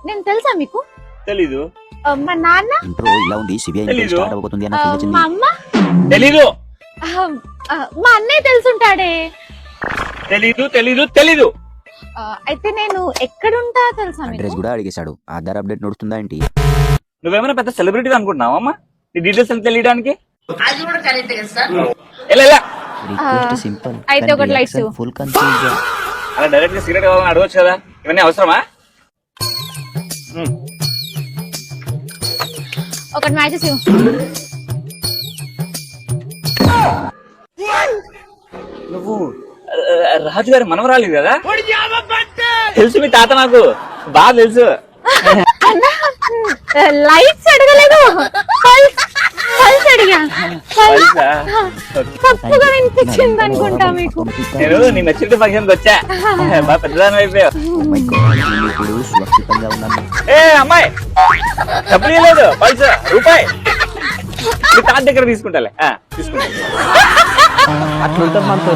నేను తెలుసా మీకు? తెలీదు. మా నాన్న, ఇంట్రో ఇలా ఉంది, సిబిఐ స్టార్ట్ అవబోతుంది అన్న ఫీల్ వచ్చింది. మా అమ్మ, తెలీదు. మా అన్నయ్య తెలుసుంటాడే. తెలీదు తెలీదు తెలీదు. అయితే నేను ఎక్కడుంటా తెలుసా మీకు? అడ్రస్ కూడా అడిగేశాడు. ఆధార్ అప్డేట్ నడుస్తుందా ఏంటి? నువ్వేమైనా పెద్ద సెలబ్రిటీ అనుకుంటున్నావా అమ్మా నీ డీటెయిల్స్ అని తెలియడానికి? రిక్వెస్ట్ సింపుల్, అయితే ఒకటి లైట్స్ ఇవ్వు. Full confuse. అలా డైరెక్ట్ గా సిగరెట్ కావాలని అడగచ్చు కదా, ఇవన్నీ అవసరమా? ఒకటి మ్యాచెస్ ఇవ్వు. నువ్వు రాజు గారి మనవరాలి కదా? తెలుసు, మీ తాత నాకు బాగా తెలుసు. లైట్స్ అడగలేదు, పల్స్ అడిగా. తప్పుగా వినిపించింది అనుకుంటా మీకు. నేను నీ మెచ్యూరిటీ ఫంక్షన్ కి వచ్చా, బాగా పెద్దదాని అయిపోయావు. ఇప్పుడు సురక్షితంగా ఉన్నాను. ఏ అమ్మాయి, డబ్బులు లేదు, పల్స్ రూపాయి మీ తాత దగ్గర తీసుకుంటాలే. తీసుకుంటా అట్లుంటుంది మనతో.